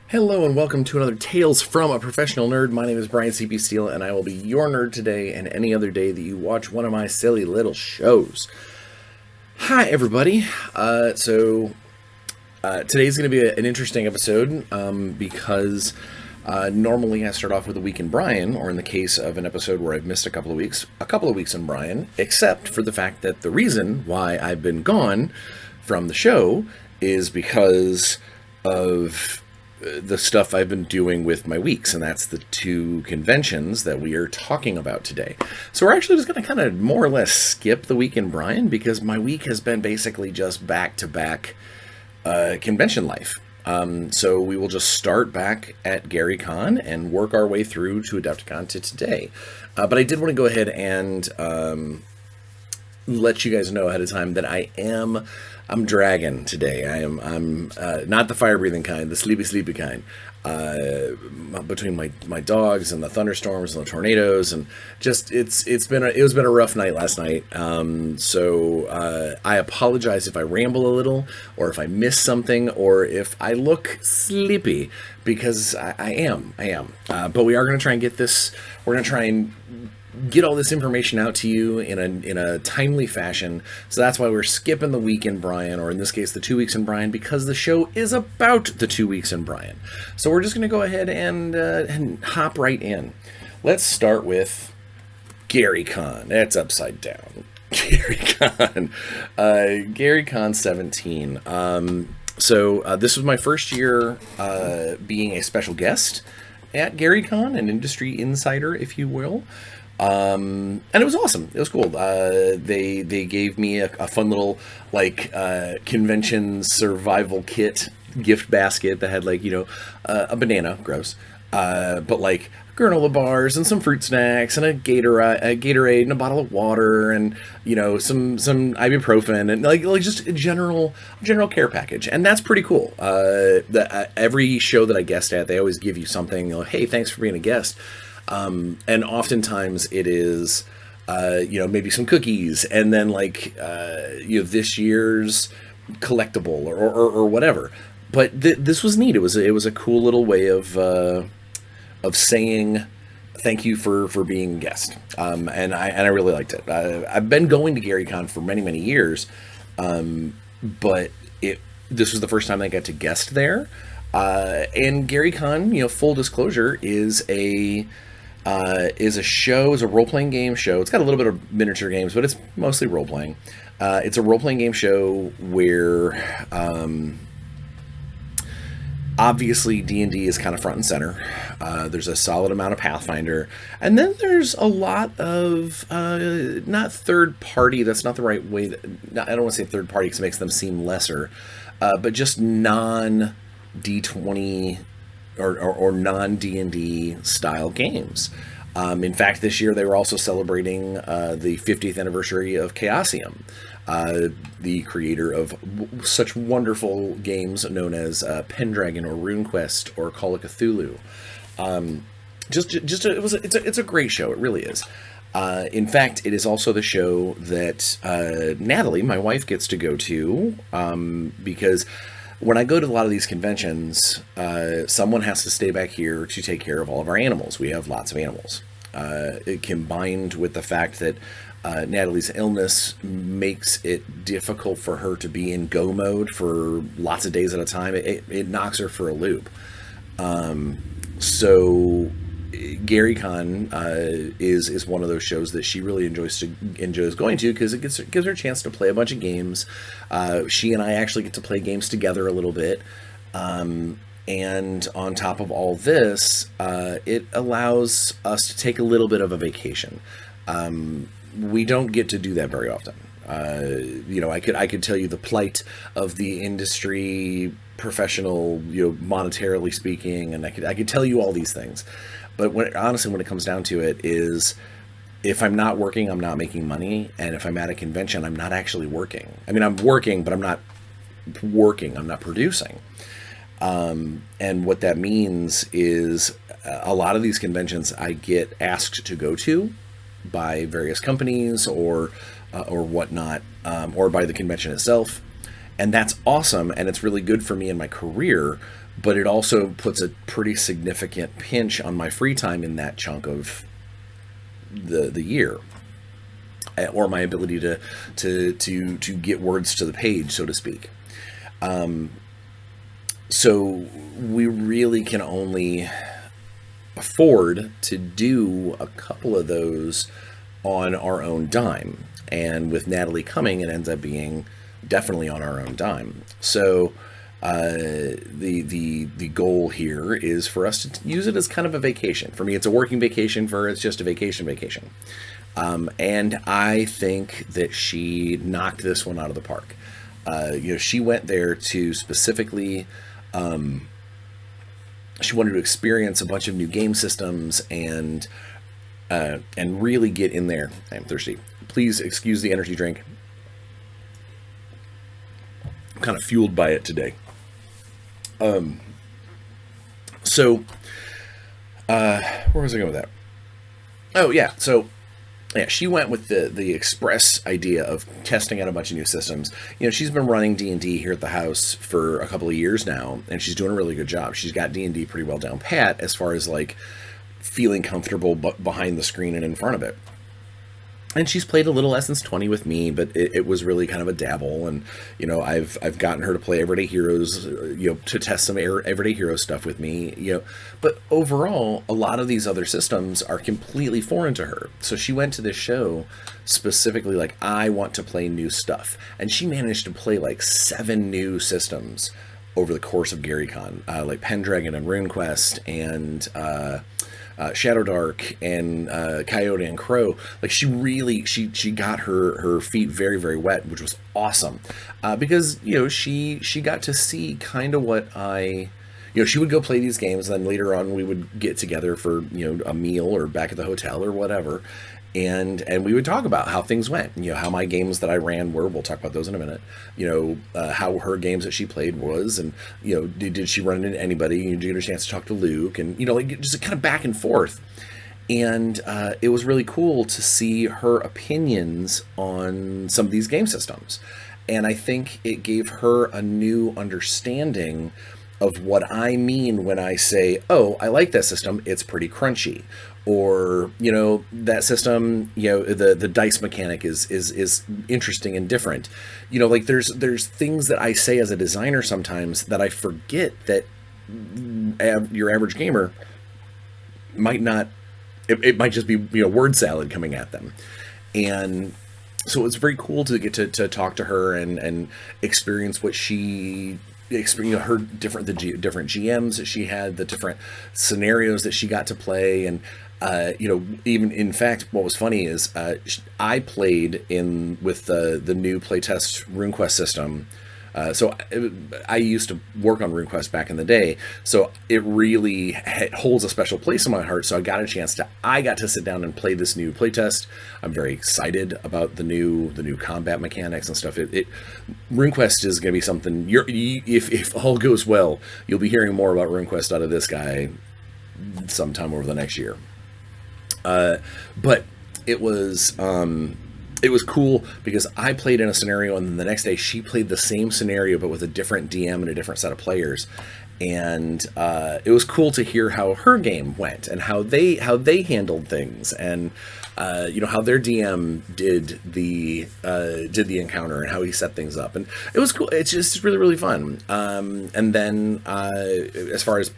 Hello and welcome to another Tales from a Professional Nerd. My name is Bryan Steele and I will be your nerd today and any other day that you watch one of my silly little shows. Hi everybody. Today's going to be an interesting episode because normally I start off with a week in Bryan, or in the case of an episode where I've missed a couple of weeks in Bryan, except for the fact that the reason why I've been gone from the show is because of the stuff I've been doing with my weeks, and that's the two conventions that we are talking about today. So we're actually just going to kind of more or less skip the week in Bryan because my week has been basically just back-to-back convention life. So we will just start back at Gary Con and work our way through to Adepticon to today. But I did want to go ahead and let you guys know ahead of time that I'm dragging today. I'm not the fire-breathing kind, the sleepy kind. Between my dogs and the thunderstorms and the tornadoes, and just it was been a rough night last night. So I apologize if I ramble a little, or if I miss something, or if I look sleepy, because I am. But we are going to try and get this. We're going to try and get all this information out to you in a timely fashion. So that's why we're skipping the week in Bryan, or in this case the 2 weeks in Bryan, because the show is about the 2 weeks in Bryan. So we're just going to go ahead and hop right in. Let's start with Gary Con. That's upside down. Gary Con. Gary Con 17. So this was my first year being a special guest at Gary Con, an industry insider, if you will. And it was awesome. It was cool. They gave me a fun little convention survival kit gift basket that had a banana, gross, but granola bars and some fruit snacks and a Gatorade and a bottle of water and some ibuprofen and just a general care package, and that's pretty cool. Every show that I guest at, they always give you something. Hey, thanks for being a guest. And oftentimes it is, maybe some cookies, and then this year's collectible or whatever. But this was neat. It was a cool little way of saying thank you for being a guest. And I really liked it. I've been going to Gary Con for many years, but this was the first time I got to guest there. And Gary Con, full disclosure, is a role-playing game show. It's got a little bit of miniature games, but it's mostly role-playing. It's a role-playing game show where, obviously D&D is kind of front and center. There's a solid amount of Pathfinder, and then there's a lot of, not third-party, that's not the right way, I don't want to say third-party because it makes them seem lesser, but just non-D20 or non-D&D style games. In fact, this year they were also celebrating the 50th anniversary of Chaosium, the creator of such wonderful games known as Pendragon or RuneQuest or Call of Cthulhu. It's a great show. It really is. In fact, it is also the show that Natalie, my wife, gets to go to, because when I go to a lot of these conventions, someone has to stay back here to take care of all of our animals. We have lots of animals. It combined with the fact that Natalie's illness makes it difficult for her to be in go mode for lots of days at a time. It knocks her for a loop. So Gary Con is one of those shows that she really enjoys going to, because it gives her a chance to play a bunch of games. She and I actually get to play games together a little bit, and on top of all this, it allows us to take a little bit of a vacation. We don't get to do that very often. I could tell you the plight of the industry, professional, monetarily speaking, and I could tell you all these things. But honestly, when it comes down to it, is if I'm not working, I'm not making money. And if I'm at a convention, I'm not actually working. I mean, I'm working, but I'm not working. I'm not producing. And what that means is a lot of these conventions I get asked to go to by various companies or whatnot, or by the convention itself. And that's awesome, and it's really good for me in my career, but it also puts a pretty significant pinch on my free time in that chunk of the year, or my ability to get words to the page, so to speak. So we really can only afford to do a couple of those on our own dime. And with Natalie coming, it ends up being definitely on our own dime. So the goal here is for us to use it as kind of a vacation. For me, it's a working vacation. For her, it's just a vacation. And I think that she knocked this one out of the park. She went there to specifically, she wanted to experience a bunch of new game systems and really get in there. I'm thirsty. Please excuse the energy drink. I'm kind of fueled by it today. So where was I going with that? Oh yeah, so yeah, she went with the express idea of testing out a bunch of new systems. She's been running D&D here at the house for a couple of years now, and she's doing a really good job. She's got D&D pretty well down pat as far as like feeling comfortable behind the screen and in front of it. And she's played a little Essence 20 with me, but it was really kind of a dabble. And, I've gotten her to play Everyday Heroes, to test some Everyday Hero stuff with me, But overall, a lot of these other systems are completely foreign to her. So she went to this show specifically like, I want to play new stuff. And she managed to play like 7 new systems over the course of Gary Con, like Pendragon and RuneQuest and Shadow Dark and Coyote and Crow. Like she got her feet very, very wet, which was awesome, because she got to see kind of what she would go play these games, and then later on we would get together for a meal or back at the hotel or whatever, and we would talk about how things went, how my games that I ran were. We'll talk about those in a minute. How her games that she played was, and did she run into anybody? Did you get a chance to talk to Luke? And like just kind of back and forth. And it was really cool to see her opinions on some of these game systems. And I think it gave her a new understanding of what I mean when I say, oh, I like that system, it's pretty crunchy. Or, that system, the dice mechanic is interesting and different. Like there's things that I say as a designer sometimes that I forget that your average gamer might not, it might just be, word salad coming at them. And so it's very cool to get to talk to her and experience what she her different GMs that she had, the different scenarios that she got to play. And even in fact, what was funny is I played with the new playtest RuneQuest system. So I used to work on RuneQuest back in the day, so it really holds a special place in my heart. So I got to sit down and play this new playtest. I'm very excited about the new combat mechanics and stuff. RuneQuest is going to be something. If all goes well, you'll be hearing more about RuneQuest out of this guy sometime over the next year. But it was cool because I played in a scenario, and then the next day she played the same scenario but with a different DM and a different set of players. And it was cool to hear how her game went and how they handled things, and how their DM did the encounter and how he set things up. And it was cool. It's just really, really fun. And then as far as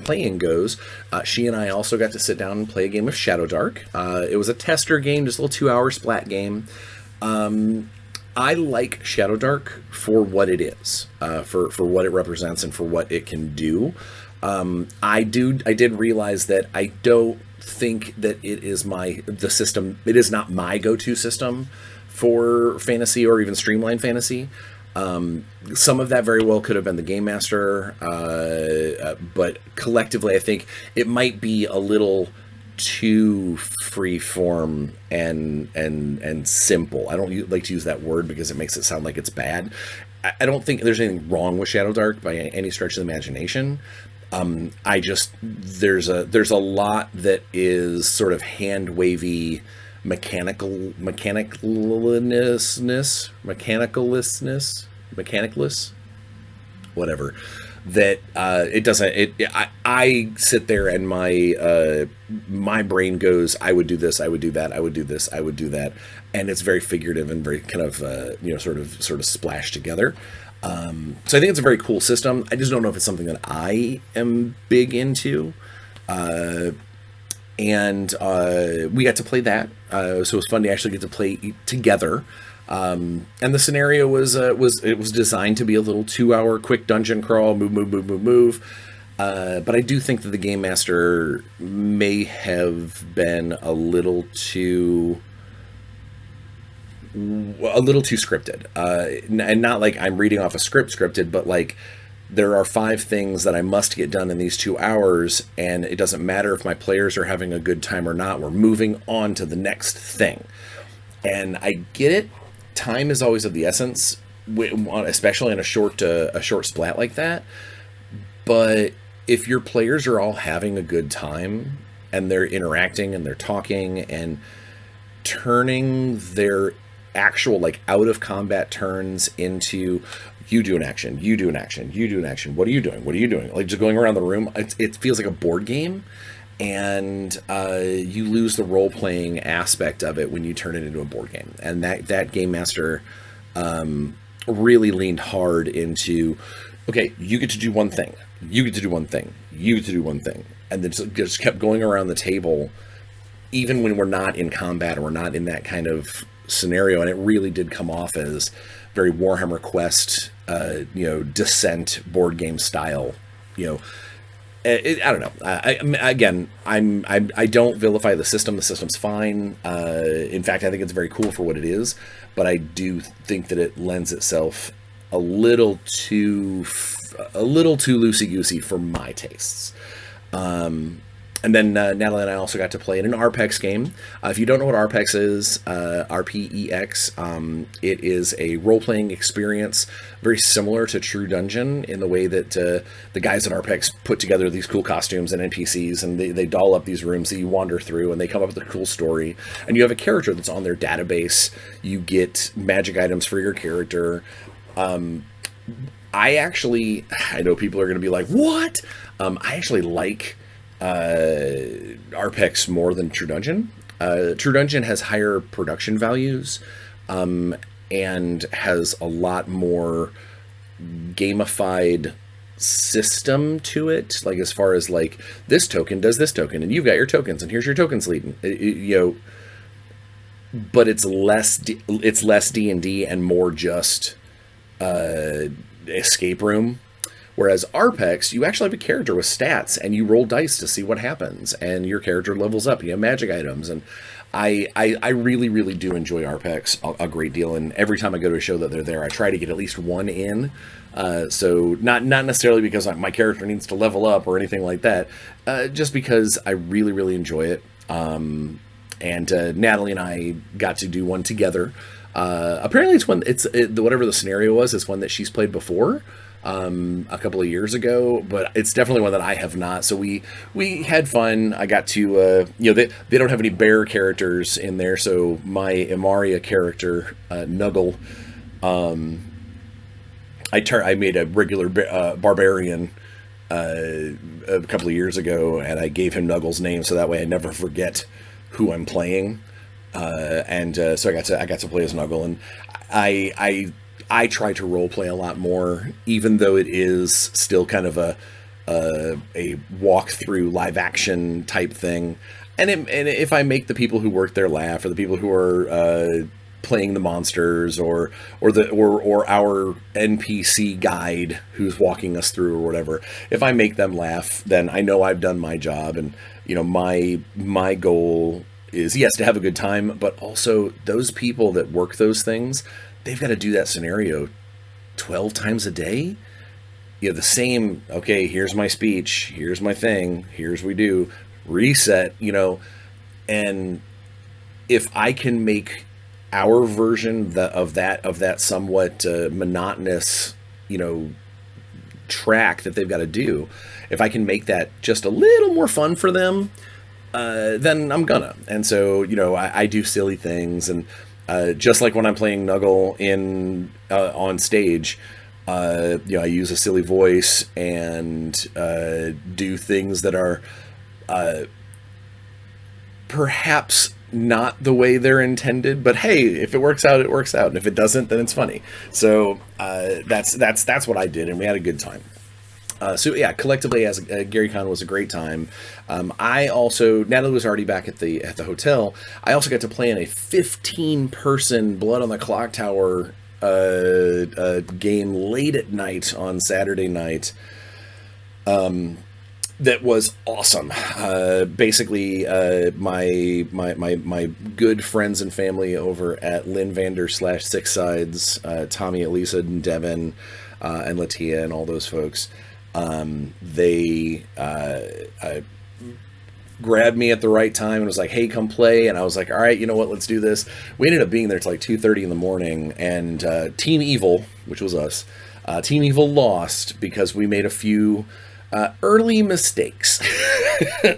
playing goes, she and I also got to sit down and play a game of Shadow Dark. It was a tester game, just a little 2-hour splat game. I like Shadow Dark for what it is, for what it represents and for what it can do. I did realize that I don't think that it is not my go-to system for fantasy or even streamlined fantasy. Some of that very well could have been the Game Master, but collectively I think it might be a little too free-form and simple. I don't like to use that word because it makes it sound like it's bad. I don't think there's anything wrong with Shadow Dark by any stretch of the imagination. There's a lot that is sort of hand-wavy mechanicalness. mechanicless, whatever. That it doesn't. I sit there and my brain goes, I would do this, I would do that, I would do this, I would do that, and it's very figurative and very kind of sort of splashed together. So I think it's a very cool system. I just don't know if it's something that I am big into. And we got to play that, so it was fun to actually get to play together. And the scenario was designed to be a little 2-hour quick dungeon crawl, move. But I do think that the game master may have been a little too scripted, and not like I'm reading off a script scripted, but like there are 5 things that I must get done in these 2 hours, and it doesn't matter if my players are having a good time or not. We're moving on to the next thing, and I get it. Time is always of the essence, especially in a short splat like that. But if your players are all having a good time and they're interacting and they're talking and turning their actual like out of combat turns into you do an action, you do an action, you do an action. What are you doing? What are you doing? Like just going around the room. It feels like a board game. And you lose the role-playing aspect of it when you turn it into a board game. And that game master really leaned hard into, okay, you get to do one thing, you get to do one thing, you get to do one thing, and then just kept going around the table, even when we're not in combat or we're not in that kind of scenario. And it really did come off as very Warhammer Quest, Descent board game style, I don't know. I don't vilify the system. The system's fine. In fact, I think it's very cool for what it is. But I do think that it lends itself a little too loosey-goosey for my tastes. And then Natalie and I also got to play in an RPEX game. If you don't know what RPEX is, RPEX, it is a role-playing experience very similar to True Dungeon in the way that the guys at RPEX put together these cool costumes and NPCs, and they doll up these rooms that you wander through, and they come up with a cool story. And you have a character that's on their database. You get magic items for your character. I know people are going to be like, what? I actually like RPEX more than True Dungeon. True Dungeon has higher production values and has a lot more gamified system to it, like as far as like this token does this token and you've got your tokens and here's your token sleeve, but it's less D&D and more just escape room. Whereas RPEX, you actually have a character with stats, and you roll dice to see what happens, and your character levels up. You have magic items, and I really, really do enjoy RPEX a great deal. And every time I go to a show that they're there, I try to get at least one in. So not necessarily because my character needs to level up or anything like that, just because I really, really enjoy it. And Natalie and I got to do one together. Apparently, whatever the scenario was, it's one that she's played before. A couple of years ago, but it's definitely one that I have not. So we had fun. I got to, they don't have any bear characters in there. So my Imaria character, Nuggle, I made a regular barbarian a couple of years ago, and I gave him Nuggle's name so that way I never forget who I'm playing. So I got to play as Nuggle, and I try to role play a lot more, even though it is still kind of a walk through live action type thing. And if I make the people who work there laugh, or the people who are playing the monsters, or our NPC guide who's walking us through or whatever, if I make them laugh, then I know I've done my job. And my goal is, yes, to have a good time, but also those people that work those things, they've got to do that scenario 12 times a day. The same, okay, here's my speech, here's my thing, here's we do, reset, and if I can make our version of that somewhat monotonous, track that they've got to do, if I can make that just a little more fun for them, then I'm gonna. And so, I do silly things, and Just like when I'm playing Nuggle on stage, I use a silly voice and do things that are perhaps not the way they're intended, but hey, if it works out, it works out, and if it doesn't, then it's funny. So that's what I did, and we had a good time. So yeah, collectively as Gary Con was a great time. I also, Natalie was already back at the hotel. I also got to play in a 15-person Blood on the Clock Tower game late at night on Saturday night. That was awesome. Basically, my good friends and family over at Lynn Vander / Six Sides, Tommy, Elisa, and Devin, and Latia, and all those folks. They grabbed me at the right time and was like, hey, come play. And I was like, all right, you know what, let's do this. We ended up being there till like 2:30 in the morning, and Team Evil, which was us, Team Evil lost because we made a few early mistakes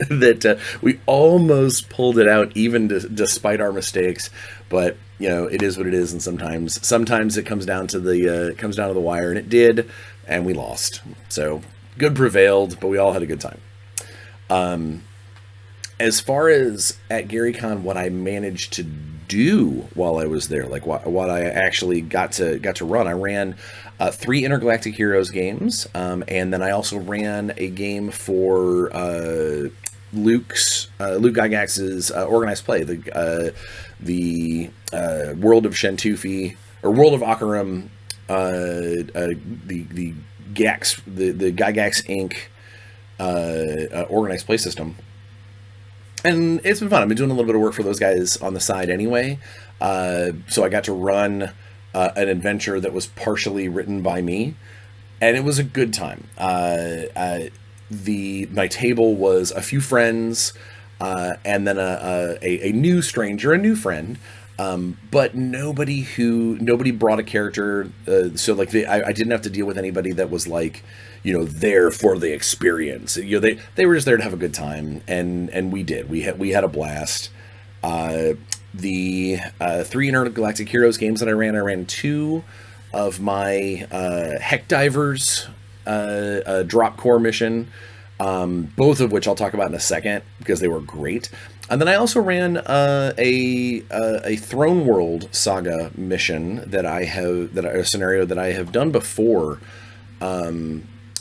that we almost pulled it out, even despite our mistakes. But it is what it is, and sometimes it comes down to the wire, and it did, and we lost. So good prevailed, but we all had a good time. As far as at Gary Con, what I managed to do while I was there, like what I actually got to run, I ran 3 Intergalactic Heroes games, and then I also ran a game for Luke Gygax's organized play, the World of Shentufi, or World of Akaram, the Gygax Inc. Organized play system. And it's been fun. I've been doing a little bit of work for those guys on the side anyway. So I got to run an adventure that was partially written by me, and it was a good time. My table was a few friends, and then a new stranger, a new friend, but nobody brought a character. So like I didn't have to deal with anybody that was like, there for the experience. They were just there to have a good time, and we did. We had a blast. The 3 Intergalactic Heroes games that I ran 2 of my Heck Divers drop core mission, both of which I'll talk about in a second because they were great. And then I also ran a Throne World Saga mission a scenario that I have done before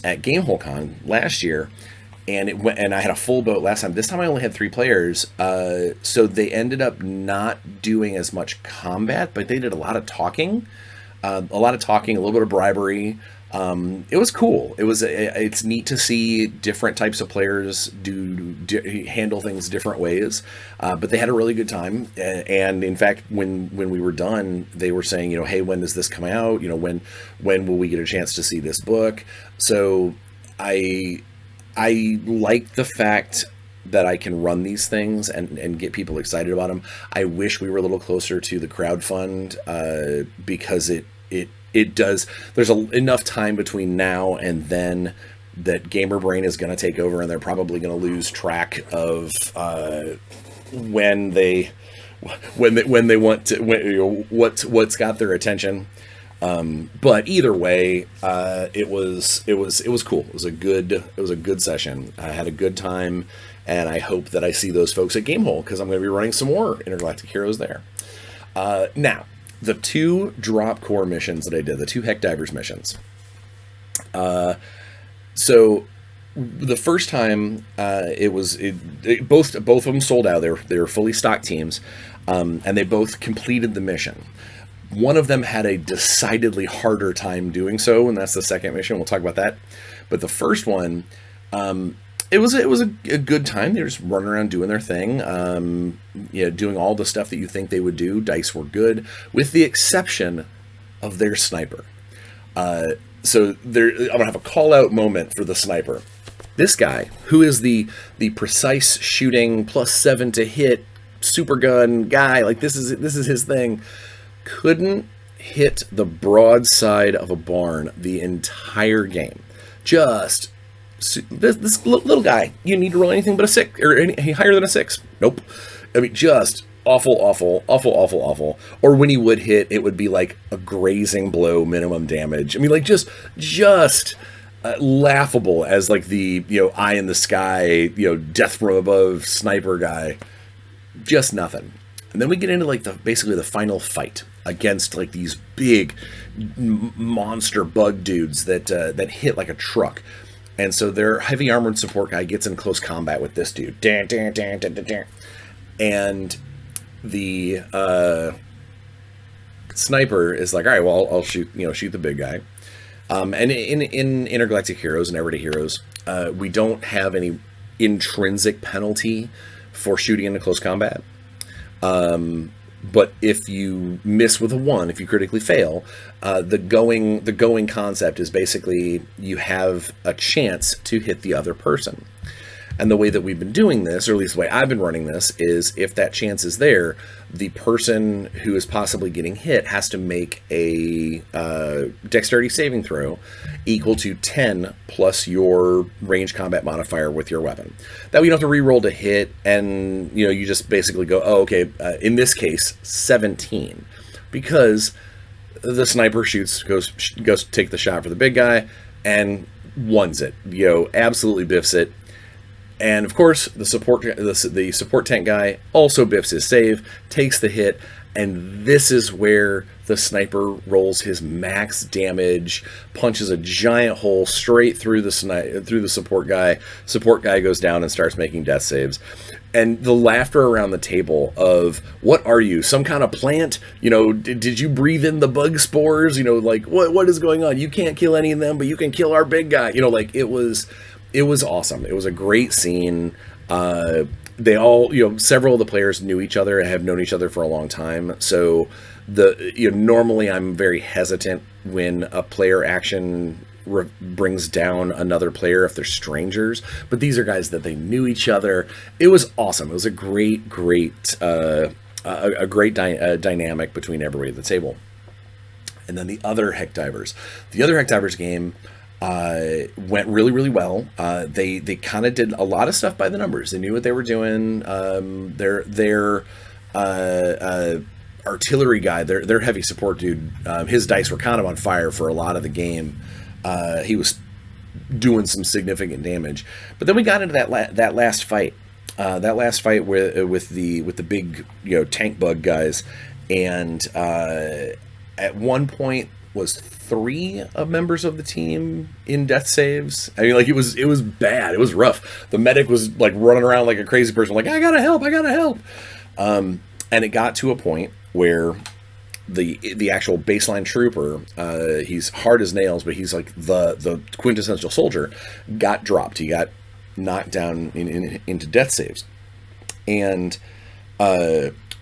at GameholeCon last year, and I had a full boat last time. This time I only had 3 players, so they ended up not doing as much combat, but they did a lot of talking, a little bit of bribery. It was cool. It's neat to see different types of players handle things different ways, but they had a really good time. And in fact, when we were done, they were saying, hey, when does this come out? When will we get a chance to see this book? So I like the fact that I can run these things and get people excited about them. I wish we were a little closer to the crowdfund, because it does. There's enough time between now and then that Gamer Brain is going to take over, and they're probably going to lose track of when they want to, what's got their attention. But either way, it was cool. It was a good session. I had a good time, and I hope that I see those folks at Gamehole, because I'm going to be running some more Intergalactic Heroes there. Now, the 2 drop core missions that I did, the 2 Heck Divers missions. So the first time, both of them sold out. They were fully stocked teams, and they both completed the mission. One of them had a decidedly harder time doing so, and that's the second mission. We'll talk about that. But the first one, it was a good time. They were just running around doing their thing, doing all the stuff that you think they would do. Dice were good, with the exception of their sniper. So I'm gonna have a call out moment for the sniper. This guy, who is the precise shooting +7 to hit super gun guy, like this is his thing, couldn't hit the broadside of a barn the entire game. Just this little guy, you need to roll anything but a 6, or any higher than a 6. Nope. I mean, just awful, awful, awful, awful, awful. Or when he would hit, it would be like a grazing blow, minimum damage. I mean, like just laughable as like the eye in the sky, death from above sniper guy. Just nothing. And then we get into like basically the final fight against like these big monster bug dudes that hit like a truck. And so their heavy armored support guy gets in close combat with this dude. And the sniper is like, all right, well, I'll shoot the big guy. And in Intergalactic Heroes and Everyday Heroes, we don't have any intrinsic penalty for shooting into close combat. But if you miss with a 1, if you critically fail, the going concept is basically you have a chance to hit the other person. And the way that we've been doing this, or at least the way I've been running this, is if that chance is there, the person who is possibly getting hit has to make a dexterity saving throw equal to 10 plus your range combat modifier with your weapon. That way you don't have to re-roll to hit, and you just basically go, oh, okay, in this case, 17. Because the sniper goes to take the shot for the big guy, and ones it. Absolutely biffs it. And of course, the support tank guy also biffs his save, takes the hit, and this is where the sniper rolls his max damage, punches a giant hole straight through the support guy. Support guy goes down and starts making death saves. And the laughter around the table of, what are you, some kind of plant? Did you breathe in the bug spores? Like, what is going on? You can't kill any of them, but you can kill our big guy. It was awesome. It was a great scene. They all, several of the players knew each other and have known each other for a long time. So normally I'm very hesitant when a player action brings down another player if they're strangers, but these are guys that they knew each other. It was awesome. It was a great dynamic between everybody at the table. And then the other Heck Divers game went really, really well. They kind of did a lot of stuff by the numbers. They knew what they were doing. Their artillery guy, their heavy support dude, his dice were kind of on fire for a lot of the game. He was doing some significant damage. But then we got into that last fight. That last fight with the big tank bug guys, and at one point was 3 members of the team in death saves. I mean, like, it was bad. It was rough. The medic was like running around like a crazy person, like, I gotta help. And it got to a point where the actual baseline trooper, he's hard as nails, but he's like the quintessential soldier, got dropped. He got knocked down into death saves. And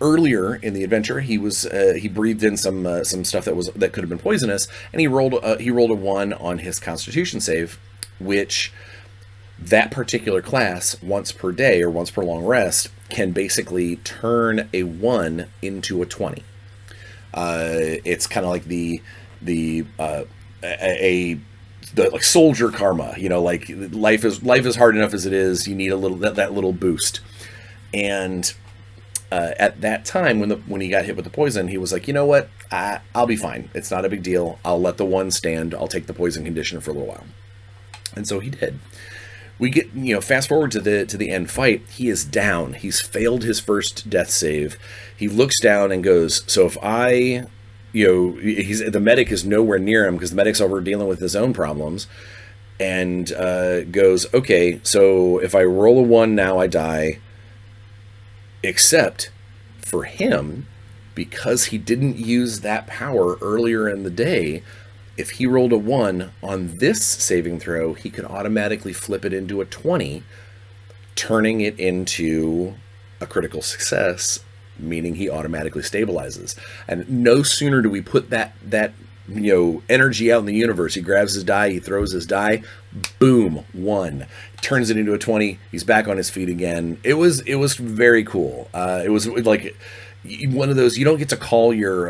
earlier in the adventure, he breathed in some stuff that could have been poisonous, and he rolled a 1 on his Constitution save, which that particular class, once per day or once per long rest, can basically turn a 1 into a 20. It's kind of like the like soldier karma, like life is hard enough as it is. You need a little that little boost. And at that time, when he got hit with the poison, he was like, you know what? I'll be fine. It's not a big deal. I'll let the 1 stand. I'll take the poison condition for a little while. And so he did. We get, fast forward to the end fight. He is down. He's failed his first death save. He looks down and goes, so if the medic is nowhere near him because the medic's over dealing with his own problems, and goes, okay, so if I roll a 1 now, I die. Except for him, because he didn't use that power earlier in the day, if he rolled a 1 on this saving throw, he could automatically flip it into a 20, turning it into a critical success, meaning he automatically stabilizes. And no sooner do we put that energy out in the universe, he grabs his die, he throws his die, boom, 1, turns it into a 20. He's back on his feet again. It was very cool. It was like one of those, you don't get to call your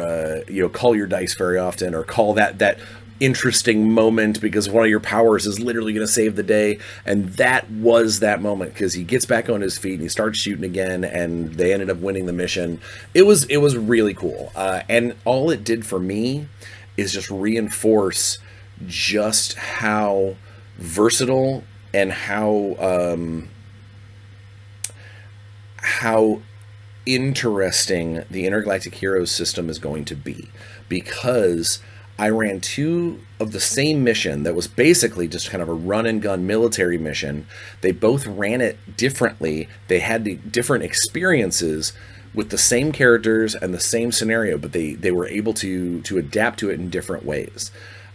dice very often, or call that interesting moment because one of your powers is literally going to save the day. And that was that moment, because he gets back on his feet and he starts shooting again, and they ended up winning the mission. It was really cool. And all it did for me is just reinforce just how versatile and how interesting the Intergalactic Heroes system is going to be, because I ran 2 of the same mission that was basically just kind of a run and gun military mission. They both ran it differently. They had the different experiences with the same characters and the same scenario, but they were able to adapt to it in different ways.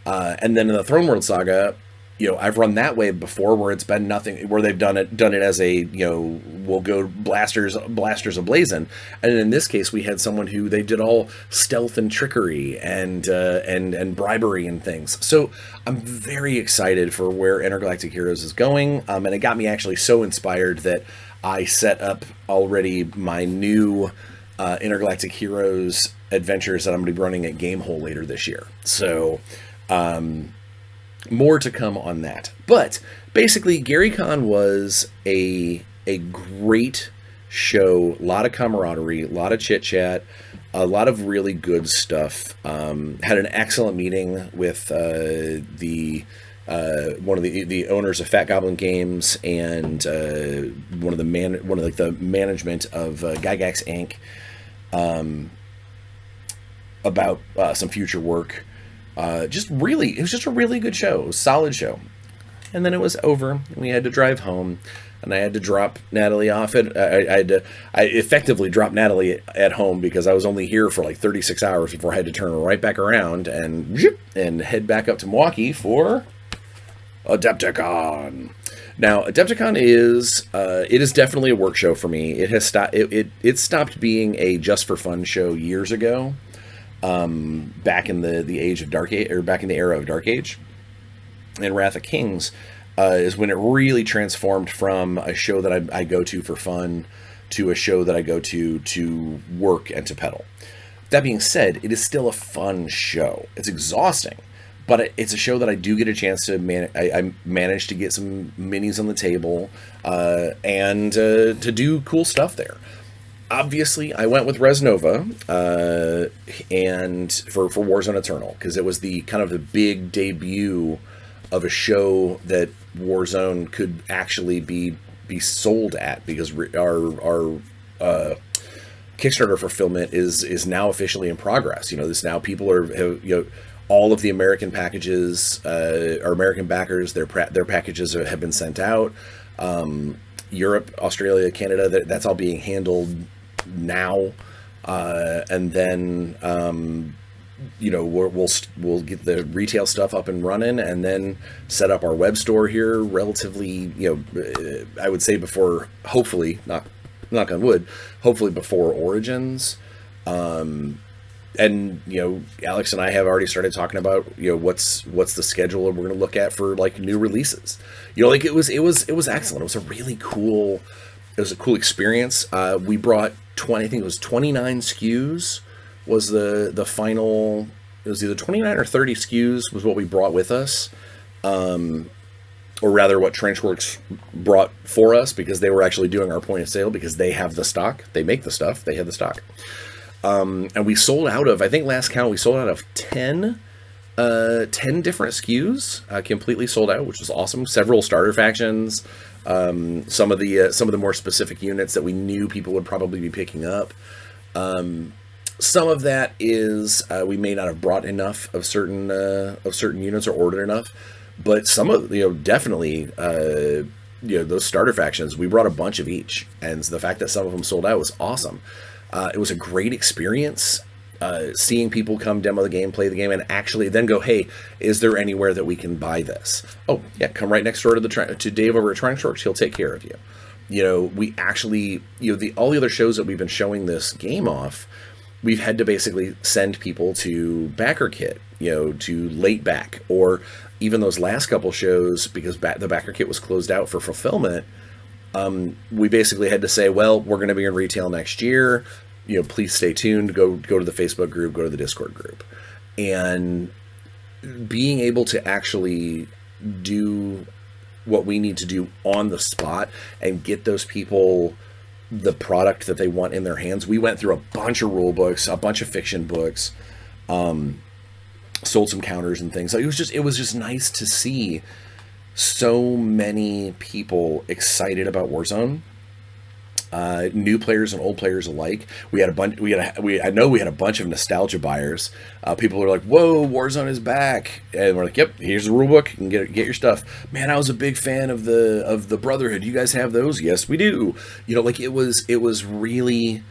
And then in the Throne World Saga, I've run that way before, where it's been nothing, where they've done it as a, we'll go blasters ablazing. And in this case, we had someone who they did all stealth and trickery and bribery and things. So I'm very excited for where Intergalactic Heroes is going. And it got me actually so inspired that I set up already my new Intergalactic Heroes adventures that I'm going to be running at Gamehole later this year. So, more to come on that. But basically, Gary Con was a great show. A lot of camaraderie, a lot of chit chat, a lot of really good stuff. Had an excellent meeting with one of the owners of Fat Goblin Games and one of the management of Gygax Inc. About some future work. It was just a really good show. It was a solid show. And then it was over, and we had to drive home, and I had to drop Natalie off at, I effectively dropped Natalie at home because I was only here for like 36 hours before I had to turn right back around and head back up to Milwaukee for Adepticon. Now, Adepticon is definitely a work show for me. It has it stopped being a just for fun show years ago. Back in the age of Dark Age, or back in the era of Dark Age and Wrath of Kings, is when it really transformed from a show that I go to for fun to a show that I go to work and to pedal. That being said, it is still a fun show. It's exhausting, but it's a show that I do get a chance to I managed to get some minis on the table and to do cool stuff there. Obviously, I went with Res Nova and for Warzone Eternal, because it was the kind of the big debut of a show that Warzone could actually be sold at, because our Kickstarter fulfillment is now officially in progress. This now people have all of the American packages, our American backers, their packages have been sent out. Europe, Australia, Canada, that's all being handled now, and then we'll get the retail stuff up and running, and then set up our web store here relatively, I would say before, hopefully, knock on wood, hopefully before Origins. And Alex and I have already started talking about what's the schedule we're going to look at for like new releases. It was excellent. It was a really cool. It was a cool experience. We brought 20. I think it was 29 SKUs. Was the final? It was either 29 or 30 SKUs was what we brought with us, or rather, what Trenchworks brought for us, because they were actually doing our point of sale, because they have the stock. They make the stuff. They have the stock. And we sold out of, I think last count, we sold out of 10 different SKUs, completely sold out, which was awesome. Several starter factions, some of the more specific units that we knew people would probably be picking up. Some of that is we may not have brought enough of certain units or ordered enough, but some of definitely those starter factions, we brought a bunch of each, and the fact that some of them sold out was awesome. It was a great experience seeing people come demo the game, play the game, and actually then go, hey, is there anywhere that we can buy this? Oh, yeah, come right next door to Dave over at Trenchworks. He'll take care of you. We actually, all the other shows that we've been showing this game off, we've had to basically send people to backer kit, to late back, or even those last couple shows, because the backer kit was closed out for fulfillment. We basically had to say, well, we're going to be in retail next year. Please stay tuned. Go to the Facebook group, go to the Discord group. And being able to actually do what we need to do on the spot and get those people the product that they want in their hands. We went through a bunch of rule books, a bunch of fiction books, sold some counters and things. It was just nice to see so many people excited about Warzone. New players and old players alike. I know we had a bunch of nostalgia buyers. People are like, "Whoa, Warzone is back!" And we're like, "Yep, here's the rulebook. You can get your stuff." Man, I was a big fan of the Brotherhood. You guys have those? Yes, we do. Like it was really,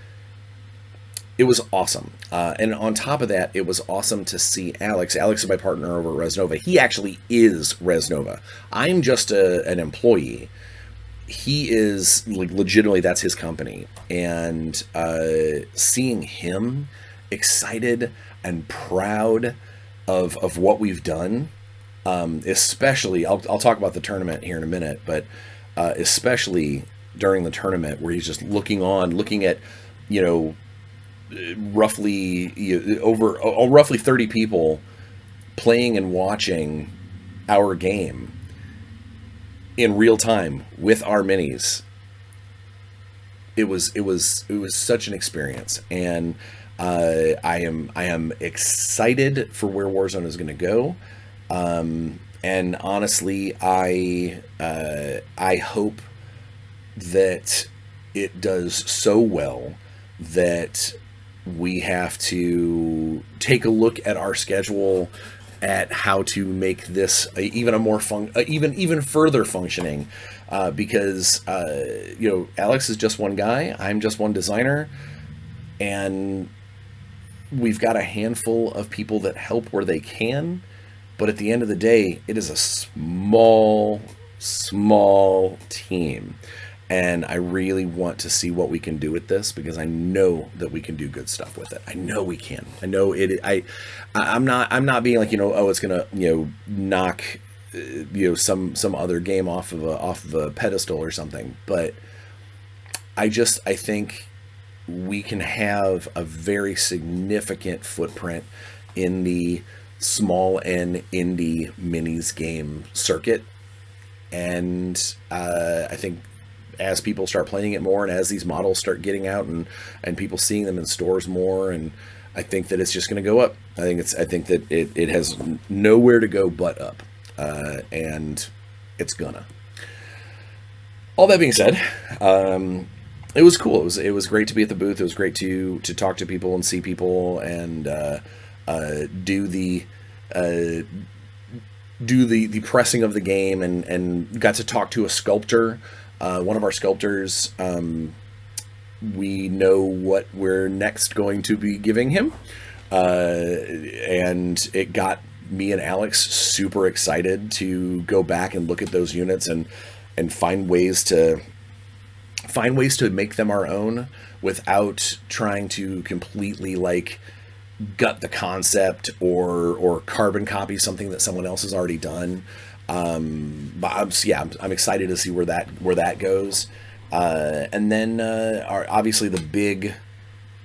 it was awesome. And on top of that, it was awesome to see Alex. Alex is my partner over at Resnova. He actually is Resnova. I'm just an employee. He is like legitimately, that's his company. And seeing him excited and proud of what we've done, especially, I'll talk about the tournament here in a minute, but especially during the tournament where he's just looking at, roughly 30 people playing and watching our game in real time with our minis. It was such an experience, and I am excited for where Warzone is going to go. And honestly, I hope that it does so well that we have to take a look at our schedule, at how to make this even a more even further functioning, because Alex is just one guy, I'm just one designer, and we've got a handful of people that help where they can, but at the end of the day, it is a small team. And I really want to see what we can do with this, because I know that we can do good stuff with it. I know we can. I know it. I'm not being like, it's gonna knock some other game off of a pedestal or something. But I think we can have a very significant footprint in the small and indie minis game circuit, and I think, as people start playing it more, and as these models start getting out and people seeing them in stores more, and I think that it's just going to go up. I think that it has nowhere to go but up, and it's gonna. All that being said, it was cool. It was great to be at the booth. It was great to talk to people and see people and do the pressing of the game, and got to talk to a sculptor. One of our sculptors, we know what we're next going to be giving him, and it got me and Alex super excited to go back and look at those units and find ways to make them our own without trying to completely gut the concept or carbon copy something that someone else has already done. But I'm excited to see where that goes. And then obviously the big,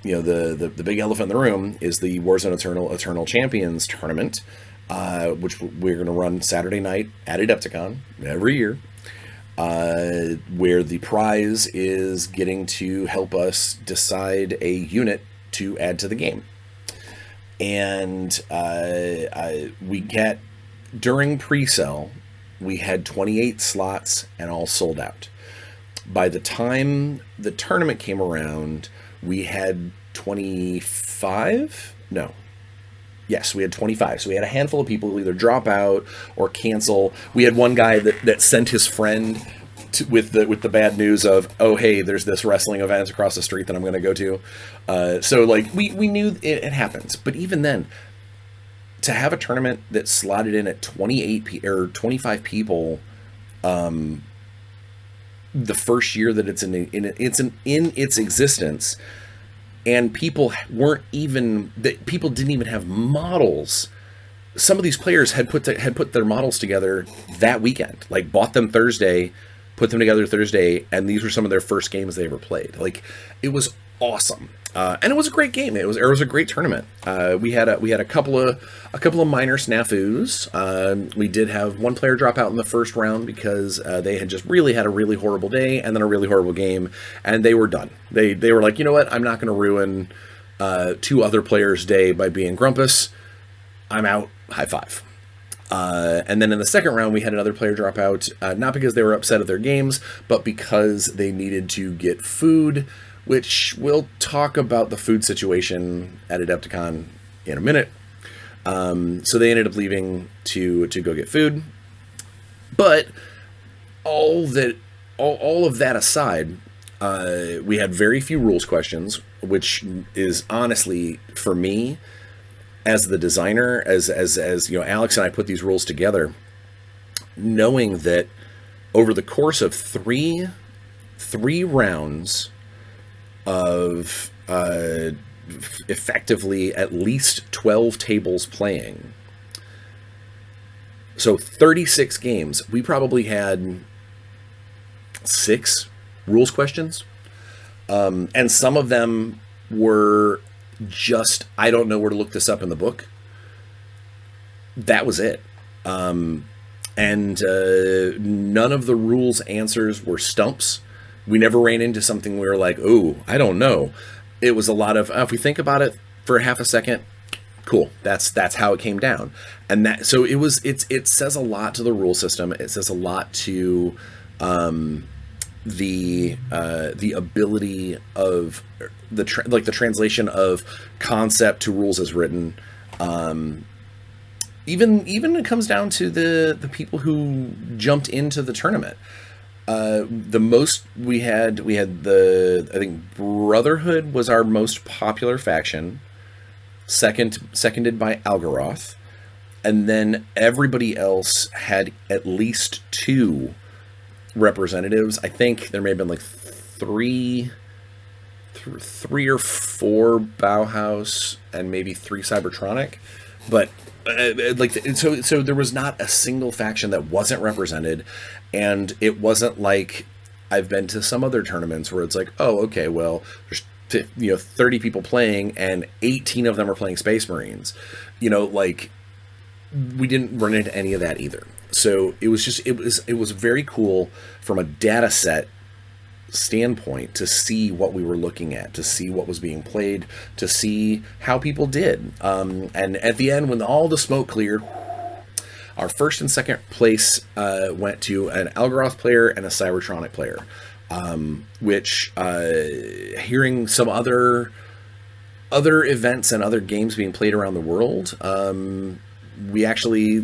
the big elephant in the room is the Warzone Eternal Champions tournament, which we're going to run Saturday night at Adepticon every year, where the prize is getting to help us decide a unit to add to the game. And we get, during pre-sale, we had 28 slots and all sold out. By the time the tournament came around, we had 25? No. Yes, we had 25. So we had a handful of people who either drop out or cancel. We had one guy that sent his friend with the bad news of, oh, hey, there's this wrestling event across the street that I'm going to go to. So we knew it happens. But even then, to have a tournament that slotted in at 25 people, the first year that it's in its existence, and people didn't even have models. Some of these players had put their models together that weekend, bought them Thursday, put them together Thursday, and these were some of their first games they ever played. It was awesome. And it was a great game. It was a great tournament. We had a couple of minor snafus. We did have one player drop out in the first round because they had just really had a really horrible day and then a really horrible game, and they were done. They were like, you know what? I'm not going to ruin two other players' day by being grumpus. I'm out. High five. And then in the second round, we had another player drop out, not because they were upset at their games, but because they needed to get food, which we'll talk about the food situation at Adepticon in a minute. So they ended up leaving to go get food. But all of that aside, we had very few rules questions, which is honestly, for me, as the designer, as you know, Alex and I put these rules together, knowing that over the course of three rounds of effectively at least 12 tables playing, so 36 games, we probably had 6 rules questions, and some of them were just, I don't know where to look this up in the book. That was it. And none of the rules answers were stumps. We never ran into something we were like, oh, I don't know. It was a lot of, if we think about it for half a second, cool. That's how it came down. And that, so it says a lot to the rule system. It says a lot to the ability of the translation of concept to rules as written. Even it comes down to the people who jumped into the tournament. The most we had I think Brotherhood was our most popular faction, seconded by Algaroth, and then everybody else had at least 2 representatives. I think there may have been like 3 or 4 Bauhaus and maybe 3 Cybertronic, but so there was not a single faction that wasn't represented, and it wasn't like I've been to some other tournaments where it's like, oh, okay, well, there's 30 people playing and 18 of them are playing Space Marines. Like, we didn't run into any of that either. So it was very cool from a data set standpoint to see what we were looking at, to see what was being played, to see how people did. And at the end, when all the smoke cleared, our first and second place went to an Algaroth player and a Cybertronic player, which hearing some other events and other games being played around the world, we actually,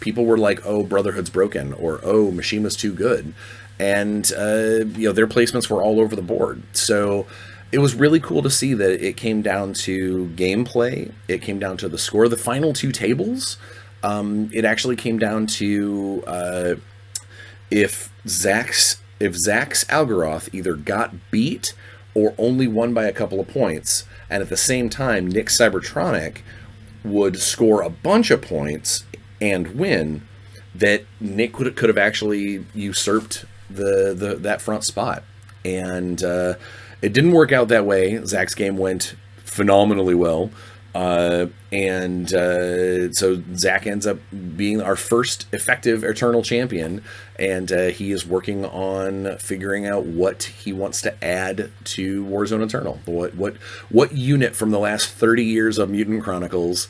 people were like, oh, Brotherhood's broken, or oh, Mishima's too good. And, their placements were all over the board. So it was really cool to see that it came down to gameplay. It came down to the score. The final 2 tables, it actually came down to if Zach's Algaroth either got beat or only won by a couple of points. And at the same time, Nick's Cybertronic would score a bunch of points and win, that Nick could have actually usurped that front spot. And it didn't work out that way. Zach's game went phenomenally well. So Zach ends up being our first effective Eternal champion, and he is working on figuring out what he wants to add to Warzone Eternal. What unit from the last 30 years of Mutant Chronicles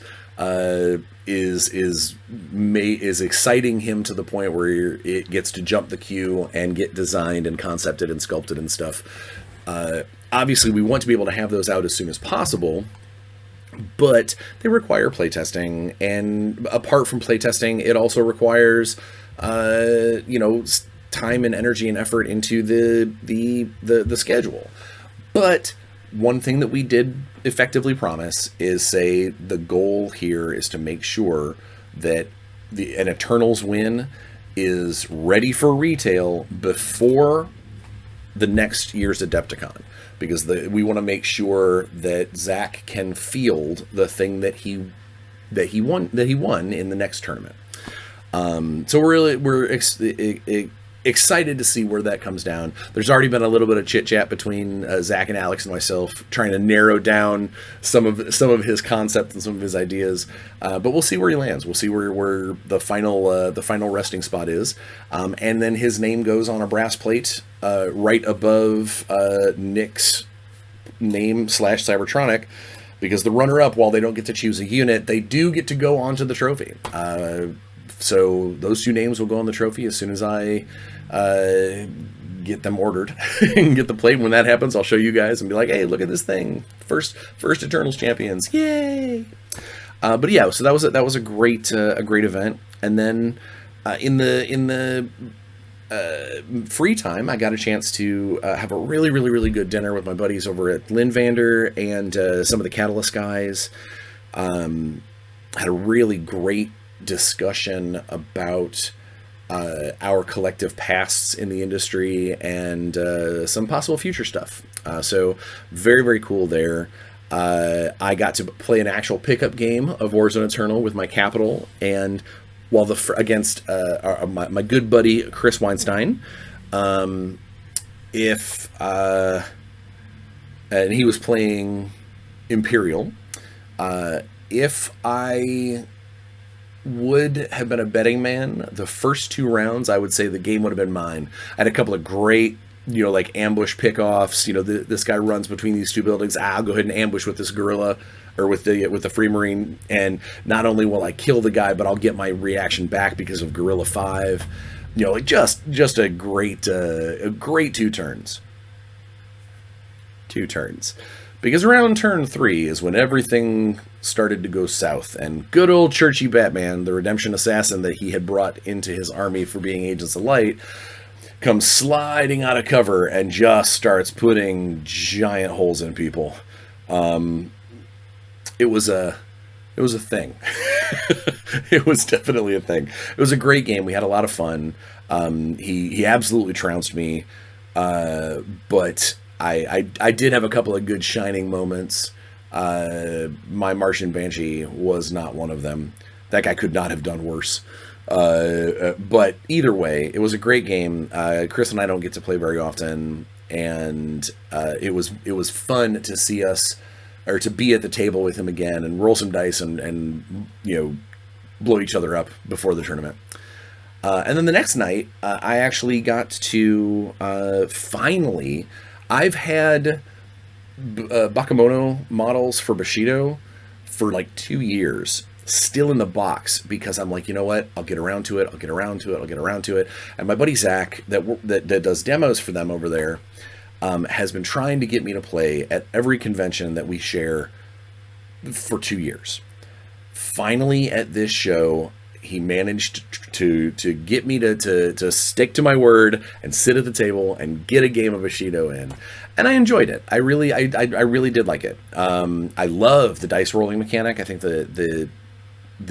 is exciting him to the point where it gets to jump the queue and get designed and concepted and sculpted and stuff. Obviously, we want to be able to have those out as soon as possible, but they require playtesting, and apart from playtesting, it also requires time and energy and effort into the schedule. But one thing that we did effectively promise is say the goal here is to make sure that an Eternals win is ready for retail before the next year's Adepticon, because we want to make sure that Zach can field the thing that he won in the next tournament. So we're excited to see where that comes down. There's already been a little bit of chit chat between Zach and Alex and myself, trying to narrow down some of his concepts and some of his ideas. But we'll see where he lands. We'll see where the final resting spot is, and then his name goes on a brass plate right above Nick's name / Cybertronic. Because the runner-up, while they don't get to choose a unit, they do get to go onto the trophy. So those 2 names will go on the trophy as soon as I get them ordered and get the plate. When that happens, I'll show you guys and be like, "Hey, look at this thing! First Eternals champions, yay!" But yeah, so that was a great event. And then in the free time, I got a chance to have a really good dinner with my buddies over at Linvander and some of the Catalyst guys. Had a really great discussion about our collective pasts in the industry and some possible future stuff. So very cool there. I got to play an actual pickup game of Warzone Eternal with my Capital, and while against my good buddy Chris Weinstein, and he was playing Imperial. If I would have been a betting man, the first 2 rounds, I would say the game would have been mine. I had a couple of great, like ambush pickoffs. This guy runs between these 2 buildings. I'll go ahead and ambush with this guerrilla or with the Free Marine, and not only will I kill the guy, but I'll get my reaction back because of Guerrilla 5. Like just a great 2 turns. 2 turns. Because around turn 3 is when everything started to go south, and good old Churchy Batman, the redemption assassin that he had brought into his army for being Agents of Light, comes sliding out of cover and just starts putting giant holes in people. It was a thing. It was definitely a thing. It was a great game. We had a lot of fun. He absolutely trounced me, but I did have a couple of good shining moments. My Martian Banshee was not one of them. That guy could not have done worse. But either way, it was a great game. Chris and I don't get to play very often, and it was fun to see us, or to be at the table with him again and roll some dice and blow each other up before the tournament. And then the next night, I actually got to finally. I've had Bakemono models for Bushido for like 2 years, still in the box, because I'm like, you know what? I'll get around to it. And my buddy Zach, that does demos for them over there, has been trying to get me to play at every convention that we share for 2 years. Finally, at this show, he managed to get me to stick to my word and sit at the table and get a game of Bushido in, and I enjoyed it. I really did like it. I love the dice rolling mechanic. I think the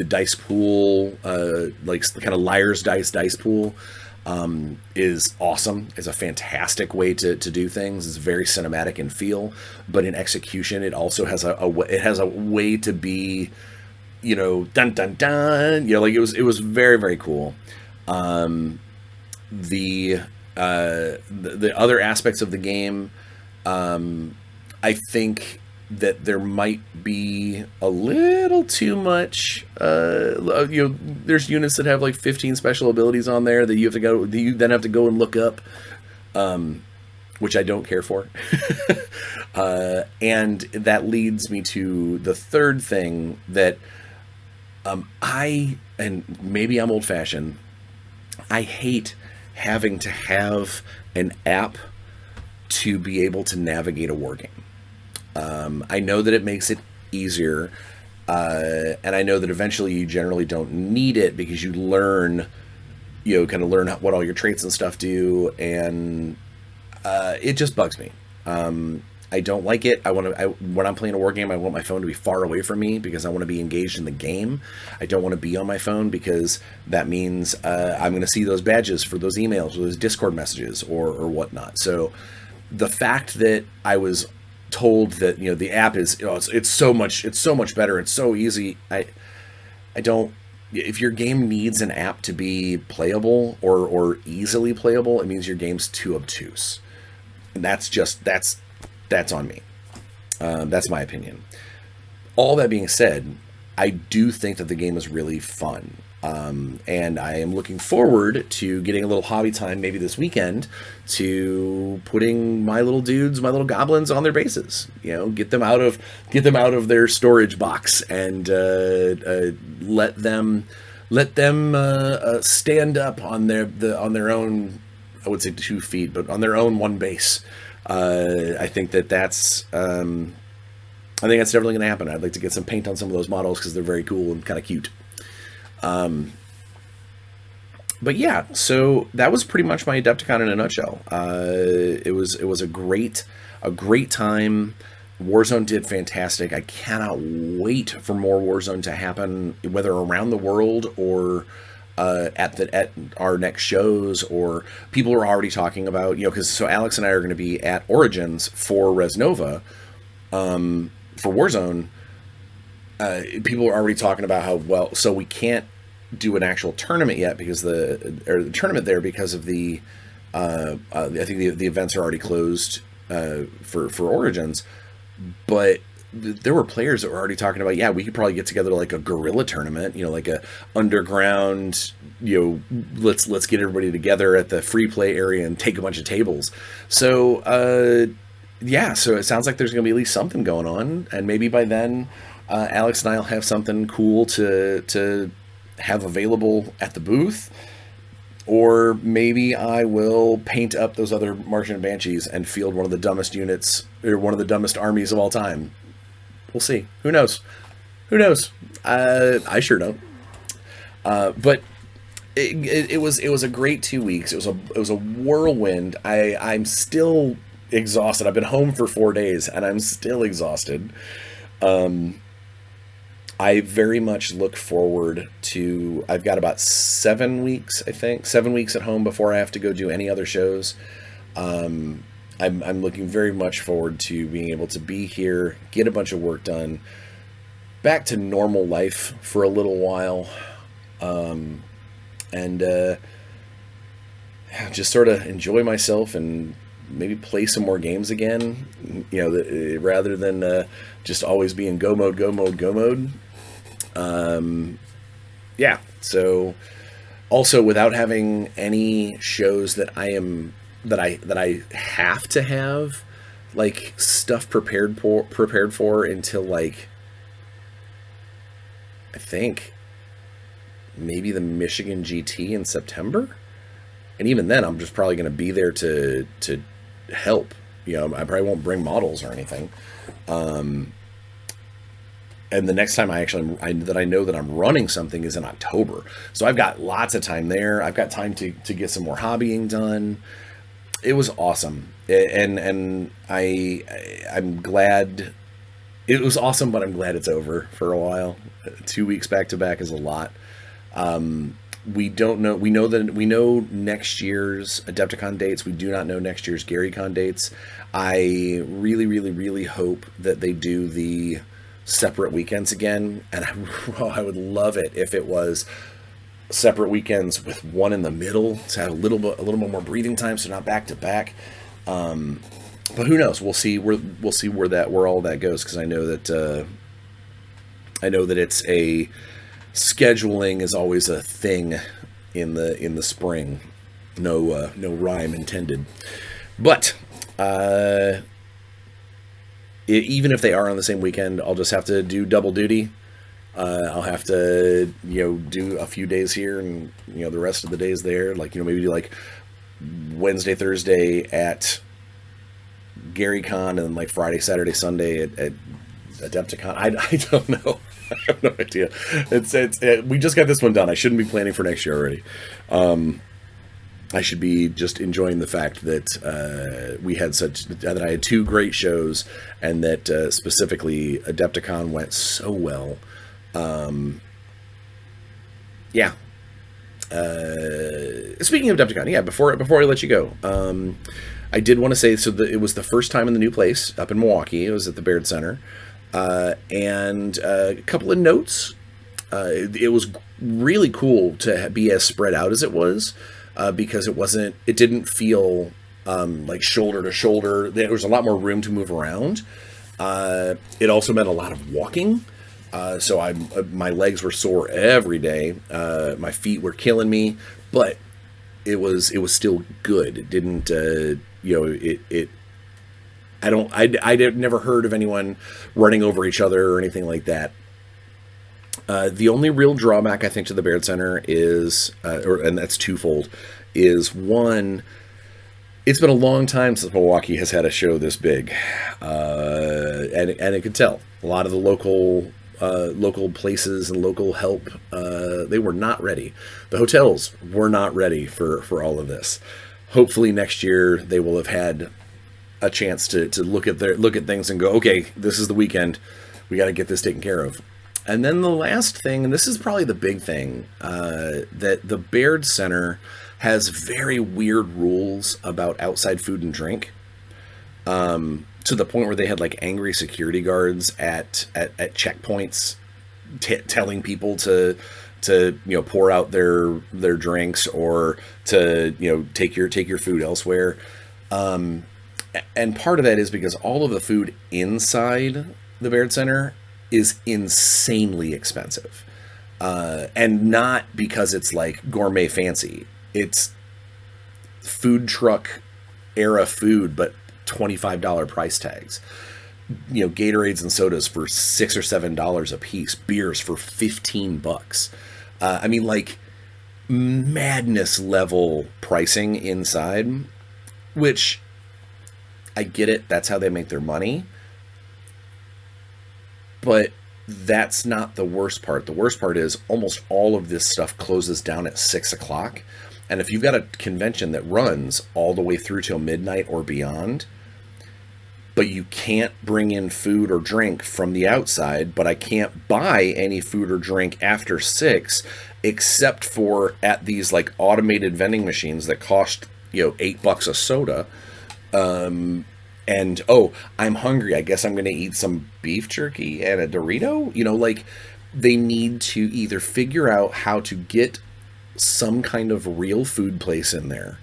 dice pool, like the kind of liar's dice pool, is awesome. It's a fantastic way to do things. It's very cinematic in feel, but in execution, it also has a way to be, dun dun dun. Like it was very, very cool. The other aspects of the game, I think that there might be a little too much. There's units that have like 15 special abilities on there that you then have to go and look up, which I don't care for. And that leads me to the third thing that and maybe I'm old-fashioned, I hate having to have an app to be able to navigate a war game. I know that it makes it easier, and I know that eventually you generally don't need it because you learn what all your traits and stuff do, and it just bugs me. I don't like it. When I'm playing a war game, I want my phone to be far away from me because I want to be engaged in the game. I don't want to be on my phone because that means I'm going to see those badges for those emails or those Discord messages or whatnot. So the fact that I was told that the app is it's so much better, it's so easy, I don't if your game needs an app to be playable or easily playable, it means your game's too obtuse. And that's on me. That's my opinion. All that being said, I do think that the game is really fun. And I am looking forward to getting a little hobby time maybe this weekend to putting my little dudes, my little goblins on their bases. You know, get them out of their storage box and let them stand up on their own. I would say 2 feet, but on their own one base. I think that's definitely going to happen. I'd like to get some paint on some of those models because they're very cool and kind of cute. But yeah, so that was pretty much my Adepticon in a nutshell. It was a great time. Warzone did fantastic. I cannot wait for more Warzone to happen, whether around the world or at our next shows, or people are already talking about, because Alex and I are going to be at Origins for Res Nova, for Warzone. People are already talking about how, so we can't do an actual tournament yet because the tournament there because of the I think the events are already closed for Origins, but there were players that were already talking about, we could probably get together like a guerrilla tournament, like a underground, let's get everybody together at the free play area and take a bunch of tables. So so it sounds like there's going to be at least something going on, and maybe by then Alex and I'll have something cool to have available at the booth, or maybe I will paint up those other Martian and Banshees and field one of the dumbest units, or one of the dumbest armies of all time. We'll see. Who knows? I sure don't. But it was a great 2 weeks. It was a whirlwind. I'm still exhausted. I've been home for 4 days and I'm still exhausted. I very much look forward to, I've got about 7 weeks, I think, 7 weeks at home before I have to go do any other shows. I'm looking very much forward to being able to be here, get a bunch of work done, back to normal life for a little while, and just sort of enjoy myself and maybe play some more games again, rather than just always be in go mode. So also without having any shows that I have to have like stuff prepared for until, like, I think maybe the Michigan GT in September. And even then I'm just probably going to be there to help. I probably won't bring models or anything. And the next time I know that I'm running something is in October. So I've got lots of time there. I've got time to get some more hobbying done. It was awesome. And I'm glad it was awesome, but I'm glad it's over for a while. 2 weeks back to back is a lot. We don't know. We know next year's Adepticon dates. We do not know next year's Gary Con dates. I really, really, really hope that they do the separate weekends again, and I would love it if it was separate weekends with one in the middle to have a little bit more breathing time, so not back to back. But who knows? We'll see where all that goes, because I know that it's a scheduling is always a thing in the spring. No rhyme intended, but. Even if they are on the same weekend, I'll just have to do double duty. I'll have to, do a few days here and, the rest of the days there. Like, maybe do like Wednesday, Thursday at Gary Con, and then like Friday, Saturday, Sunday at Adepticon. I don't know. I have no idea. We just got this one done. I shouldn't be planning for next year already. I should be just enjoying the fact that that I had 2 great shows, and that specifically Adepticon went so well. Speaking of Adepticon, before I let you go, I did want to say, it was the first time in the new place up in Milwaukee. It was at the Baird Center, and a couple of notes. It was really cool to be as spread out as it was, because it didn't feel like shoulder to shoulder. There was a lot more room to move around. It also meant a lot of walking. So my legs were sore every day. My feet were killing me, but it was still good. It didn't, I'd never heard of anyone running over each other or anything like that. The only real drawback, I think, to the Baird Center is, and that's twofold, is one, it's been a long time since Milwaukee has had a show this big, and it could tell. A lot of the local places and local help, they were not ready. The hotels were not ready for all of this. Hopefully next year they will have had a chance to look at things and go, okay, this is the weekend, we got to get this taken care of. And then the last thing, and this is probably the big thing, that the Baird Center has very weird rules about outside food and drink, to the point where they had like angry security guards at checkpoints telling people to pour out their drinks, or to take your food elsewhere. And part of that is because all of the food inside the Baird Center is insanely expensive. And not because it's like gourmet fancy. It's food truck era food, but $25 price tags. Gatorades and sodas for $6 or $7 a piece. Beers for $15. I mean, like, madness level pricing inside, which I get it. That's how they make their money. But that's not the worst part. The worst part is almost all of this stuff closes down at 6 o'clock. And if you've got a convention that runs all the way through till midnight or beyond, but you can't bring in food or drink from the outside, but I can't buy any food or drink after 6, except for at these like automated vending machines that cost, $8 a soda. And, oh, I'm hungry. I guess I'm going to eat some beef jerky and a Dorito. Like, they need to either figure out how to get some kind of real food place in there,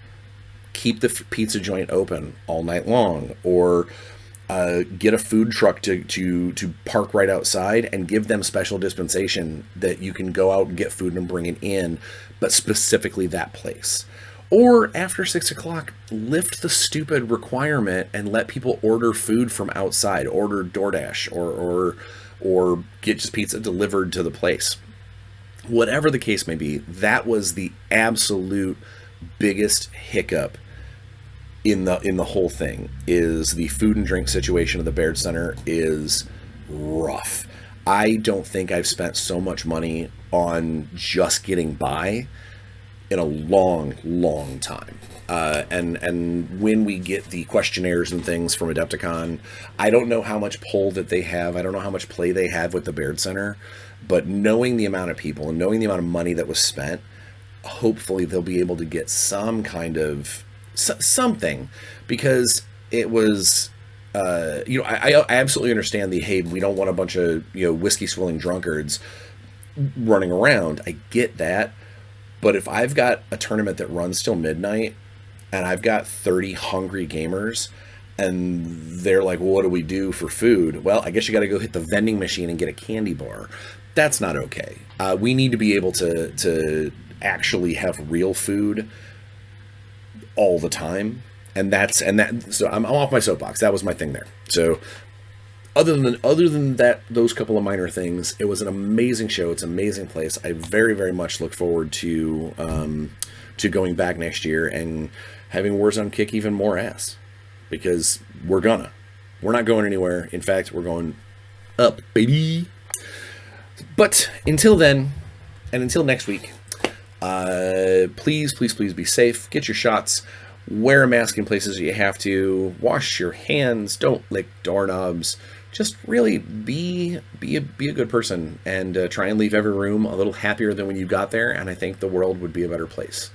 keep the pizza joint open all night long, or get a food truck to park right outside and give them special dispensation that you can go out and get food and bring it in, but specifically that place. Or after 6 o'clock, lift the stupid requirement and let people order food from outside. Order DoorDash or get just pizza delivered to the place. Whatever the case may be, that was the absolute biggest hiccup in the whole thing. Is the food and drink situation of the Baird Center is rough. I don't think I've spent so much money on just getting by in a long time. And when we get the questionnaires and things from Adepticon, I don't know how much pull that they have. I don't know how much play they have with the Baird Center, but knowing the amount of people and knowing the amount of money that was spent, hopefully they'll be able to get some kind of something, because it was, I absolutely understand hey, we don't want a bunch of, whiskey swilling drunkards running around. I get that. But if I've got a tournament that runs till midnight and I've got 30 hungry gamers and they're like, well, what do we do for food? Well, I guess you got to go hit the vending machine and get a candy bar. That's not okay. We need to be able to actually have real food all the time. So I'm off my soapbox. That was my thing there. So other than that, those couple of minor things, it was an amazing show. It's an amazing place. I very, very much look forward to going back next year and having Warzone kick even more ass, because we're not going anywhere. In fact, we're going up, baby. But until then, and until next week, please be safe. Get your shots. Wear a mask in places you have to. Wash your hands. Don't lick doorknobs. Just really be a good person, and try and leave every room a little happier than when you got there, and I think the world would be a better place.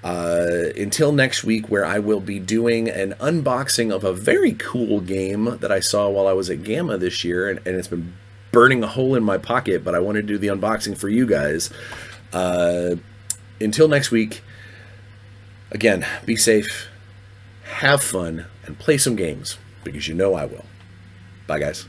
Until next week, where I will be doing an unboxing of a very cool game that I saw while I was at Gamma this year, and it's been burning a hole in my pocket, but I wanted to do the unboxing for you guys. Until next week, again, be safe, have fun, and play some games, because you know I will. Bye, guys.